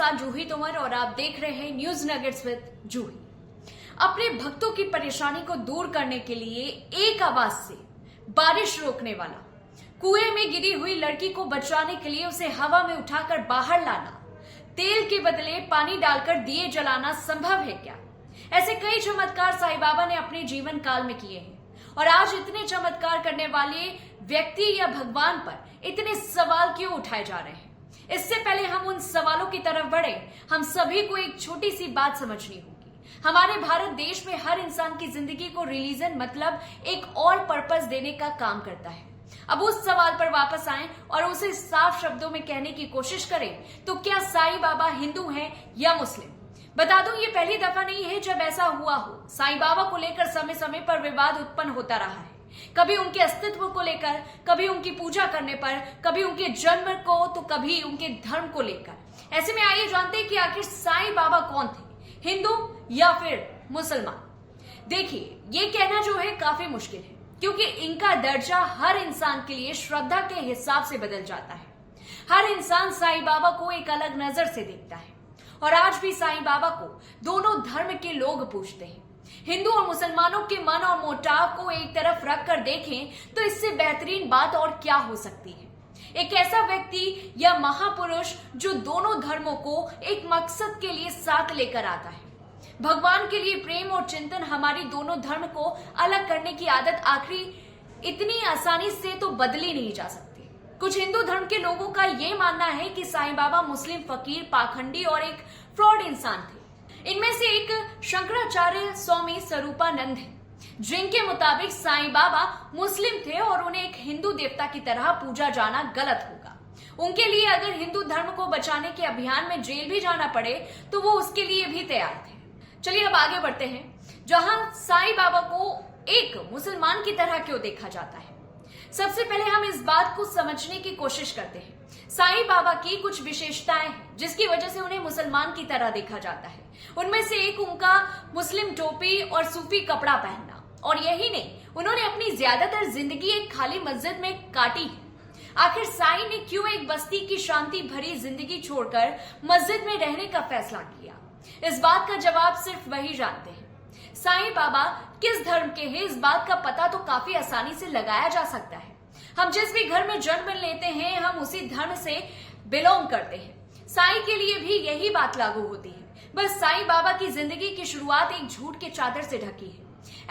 नमस्कार, जूही तोमर और आप देख रहे हैं न्यूज नगेट्स विद जूही। अपने भक्तों की परेशानी को दूर करने के लिए एक आवाज से बारिश रोकने वाला, कुएं में गिरी हुई लड़की को बचाने के लिए उसे हवा में उठाकर बाहर लाना, तेल के बदले पानी डालकर दिए जलाना संभव है क्या? ऐसे कई चमत्कार साईं बाबा ने अपने जीवन काल में किए हैं और आज इतने चमत्कार करने वाले व्यक्ति या भगवान पर इतने सवाल क्यों उठाए जा रहे हैं? इससे पहले हम उन सवालों की तरफ बढ़े, हम सभी को एक छोटी सी बात समझनी होगी। हमारे भारत देश में हर इंसान की जिंदगी को रिलीजन मतलब एक और पर्पस देने का काम करता है। अब उस सवाल पर वापस आएं और उसे साफ शब्दों में कहने की कोशिश करें, तो क्या साईं बाबा हिंदू हैं या मुस्लिम? बता दूं, ये पहली दफा नहीं है जब ऐसा हुआ हो। साईं बाबा को लेकर समय समय पर विवाद उत्पन्न होता रहा है, कभी उनके अस्तित्व को लेकर, कभी उनकी पूजा करने पर, कभी उनके जन्म को, तो कभी उनके धर्म को लेकर। ऐसे में आइए जानते हैं कि आखिर साईं बाबा कौन थे, हिंदू या फिर मुसलमान। देखिए, ये कहना जो है काफी मुश्किल है, क्योंकि इनका दर्जा हर इंसान के लिए श्रद्धा के हिसाब से बदल जाता है। हर इंसान साईं बाबा को एक अलग नजर से देखता है और आज भी साईं बाबा को दोनों धर्म के लोग पूजते हैं। हिंदू और मुसलमानों के मन और मोटाव को एक तरफ रख कर देखें तो इससे बेहतरीन बात और क्या हो सकती है। एक ऐसा व्यक्ति या महापुरुष जो दोनों धर्मों को एक मकसद के लिए साथ लेकर आता है। भगवान के लिए प्रेम और चिंतन हमारी दोनों धर्म को अलग करने की आदत आखिर इतनी आसानी से तो बदली नहीं जा सकती। कुछ हिंदू धर्म के लोगों का यह मानना है कि साईं बाबा मुस्लिम फकीर, पाखंडी और एक फ्रॉड इंसान थे। इनमें से एक शंकराचार्य स्वामी स्वरूपानंद है, जिनके मुताबिक साईं बाबा मुस्लिम थे और उन्हें एक हिंदू देवता की तरह पूजा जाना गलत होगा। उनके लिए अगर हिंदू धर्म को बचाने के अभियान में जेल भी जाना पड़े तो वो उसके लिए भी तैयार थे। चलिए अब आगे बढ़ते हैं, जहां साईं बाबा को एक मुसलमान की तरह क्यों देखा जाता है। सबसे पहले हम इस बात को समझने की कोशिश करते हैं। साईं बाबा की कुछ विशेषताएं हैं जिसकी वजह से उन्हें मुसलमान की तरह देखा जाता है। उनमें से एक उनका मुस्लिम टोपी और सूफी कपड़ा पहनना, और यही नहीं, उन्होंने अपनी ज्यादातर जिंदगी एक खाली मस्जिद में काटी है। आखिर साईं ने क्यों एक बस्ती की शांति भरी जिंदगी छोड़कर मस्जिद में रहने का फैसला किया? इस बात का जवाब सिर्फ वही जानते हैं। साईं बाबा किस धर्म के हैं, इस बात का पता तो काफी आसानी से लगाया जा सकता है। हम जिस भी घर में जन्म लेते हैं, हम उसी धर्म से बिलोंग करते हैं। साईं के लिए भी यही बात लागू होती है। बस साईं बाबा की जिंदगी की शुरुआत एक झूठ के चादर से ढकी है।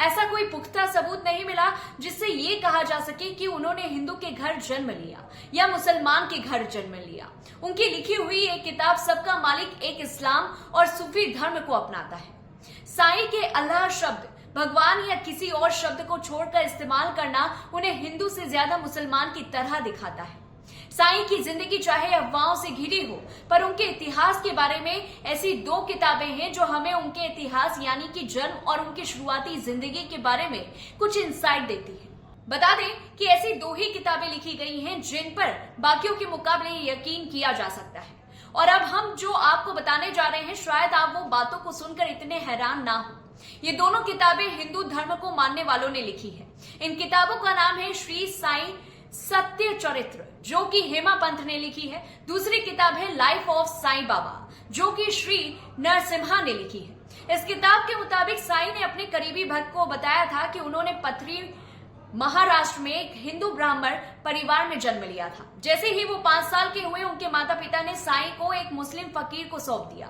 ऐसा कोई पुख्ता सबूत नहीं मिला जिससे ये कहा जा सके कि उन्होंने हिंदू के घर जन्म लिया या मुसलमान के घर जन्म लिया। उनकी लिखी हुई एक किताब सबका मालिक एक इस्लाम और सूफी धर्म को अपनाता है। साईं के अल्लाह शब्द, भगवान या किसी और शब्द को छोड़कर इस्तेमाल करना उन्हें हिंदू से ज्यादा मुसलमान की तरह दिखाता है। साईं की जिंदगी चाहे अफवाहों से घिरी हो, पर उनके इतिहास के बारे में ऐसी दो किताबें हैं जो हमें उनके इतिहास यानी कि जन्म और उनकी शुरुआती जिंदगी के बारे में कुछ इंसाइट देती है। बता दें कि ऐसी दो ही किताबें लिखी गई हैं जिन पर बाकियों के मुकाबले यकीन किया जा सकता है। और अब हम जो आपको बताने जा रहे हैं, शायद आप वो बातों को सुनकर इतने हैरान ना हो। ये दोनों किताबें हिंदू धर्म को मानने वालों ने लिखी है। इन किताबों का नाम है श्री साईं सत्य चरित्र, जो कि हेमा पंत ने लिखी है। दूसरी किताब है लाइफ ऑफ साईं बाबा, जो कि श्री नरसिम्हा ने लिखी है। इस किताब के मुताबिक साईं ने अपने करीबी भक्त को बताया था कि उन्होंने पथरी महाराष्ट्र में एक हिंदू ब्राह्मण परिवार में जन्म लिया था। जैसे ही वो 5 साल के हुए, उनके माता पिता ने साईं को एक मुस्लिम फकीर को सौंप दिया।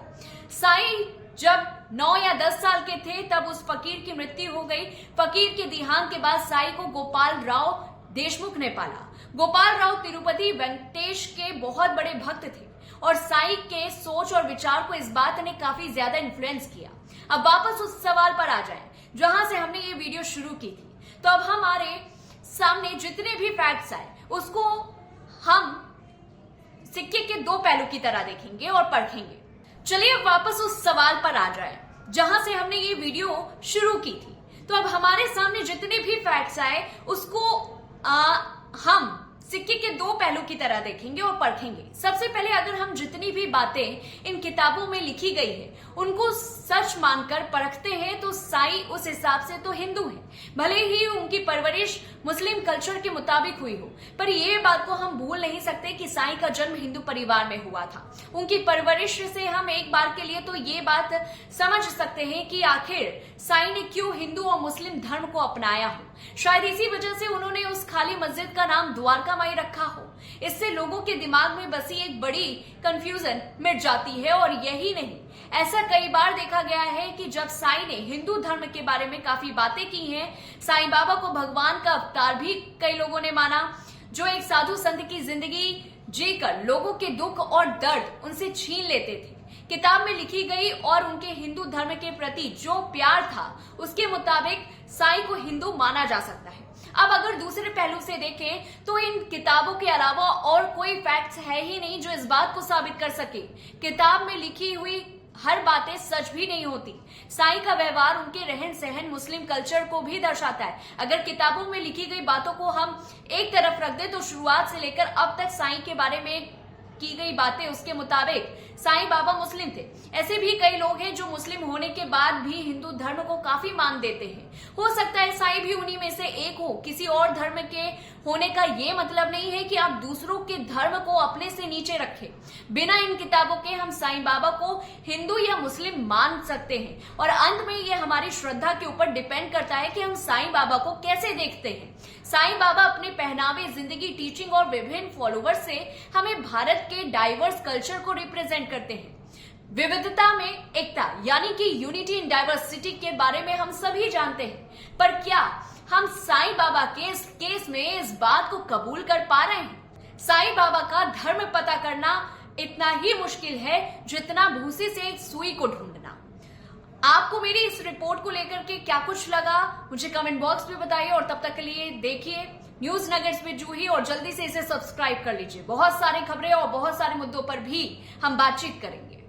साईं जब 9 या 10 साल के थे तब उस फकीर की मृत्यु हो गई। फकीर के देहांत के बाद साईं को गोपाल राव देशमुख ने पाला। गोपाल राव तिरुपति वेंकटेश के बहुत बड़े भक्त थे और साईं के सोच और विचार को इस बात ने काफी ज्यादा इन्फ्लुएंस किया। अब वापस उस सवाल पर आ जाएं जहां से हमने ये वीडियो शुरू की थी। तो अब हमारे सामने जितने भी फैक्ट्स आए उसको हम सिक्के के दो पहलू की तरह देखेंगे और परखेंगे। चलिए अब वापस उस सवाल पर आ जाए जहां से हमने ये वीडियो शुरू की थी। तो अब हमारे सामने जितने भी फैक्ट्स आए उसको हम सिक्के के दो पहलू की तरह देखेंगे और परखेंगे। सबसे पहले अगर हम जितनी भी बातें इन किताबों में लिखी गई है उनको सच मानकर परखते हैं तो साईं उस हिसाब से तो हिंदू हैं। भले ही उनकी परवरिश मुस्लिम कल्चर के मुताबिक हुई हो, पर ये बात को हम भूल नहीं सकते कि साईं का जन्म हिंदू परिवार में हुआ था। उनकी परवरिश से हम एक बार के लिए तो ये बात समझ सकते हैं कि आखिर साईं ने क्यों हिंदू और मुस्लिम धर्म को अपनाया हो। शायद इसी वजह से उन्होंने उस खाली मस्जिद का नाम द्वारका माई रखा हो। इससे लोगों के दिमाग में बसी एक बड़ी कंफ्यूजन मिट जाती है। और यही नहीं, ऐसा कई बार देखा गया है कि जब साईं ने हिंदू धर्म के बारे में काफी बातें की हैं, साईं बाबा को भगवान का अवतार भी कई लोगों ने माना, जो एक साधु संत की जिंदगी जीकर लोगों के दुख और दर्द उनसे छीन लेते थे। किताब में लिखी गई और उनके हिंदू धर्म के प्रति जो प्यार था, उसके मुताबिक साईं को हिंदू माना जा सकता है। अब अगर दूसरे पहलू से देखें तो इन किताबों के अलावा और कोई फैक्ट्स है ही नहीं जो इस बात को साबित कर सके। किताब में लिखी हुई हर बातें सच भी नहीं होती। साईं का व्यवहार, उनके रहन सहन मुस्लिम कल्चर को भी दर्शाता है। अगर किताबों में लिखी गई बातों को हम एक तरफ रख दें तो शुरुआत से लेकर अब तक साईं के बारे में की गई बातें, उसके मुताबिक साईं बाबा मुस्लिम थे। ऐसे भी कई लोग हैं जो मुस्लिम होने के बाद भी हिंदू धर्म को काफी मान देते हैं। हो सकता है साईं भी उन्हीं में से एक हो। किसी और धर्म के होने का ये मतलब नहीं है कि आप दूसरों के धर्म को अपने से नीचे रखें। बिना इन किताबों के हम साईं बाबा को हिंदू या मुस्लिम मान सकते हैं। और अंत में ये हमारी श्रद्धा के ऊपर डिपेंड करता है कि हम साईं बाबा को कैसे देखते हैं। साईं बाबा अपने पहनावे, जिंदगी, टीचिंग और विभिन्न फॉलोवर्स से हमें भारत के डाइवर्स कल्चर को रिप्रेजेंट करते हैं। विविधता में एकता, यानी कि यूनिटी इन डाइवर्सिटी के बारे में हम सभी जानते हैं, पर क्या हम साईं बाबा के इस केस में इस बात को कबूल कर पा रहे हैं? साईं बाबा का धर्म पता करना इतना ही मुश्किल है जितना भूसी से एक सुई को ढूंढना। आपको मेरी इस रिपोर्ट को लेकर के क्या कुछ लगा, मुझे कमेंट बॉक्स में बताइए। और तब तक के लिए देखिए न्यूज नगेट्स विद जूही और जल्दी से इसे सब्सक्राइब कर लीजिए। बहुत सारी खबरें और बहुत सारे मुद्दों पर भी हम बातचीत करेंगे।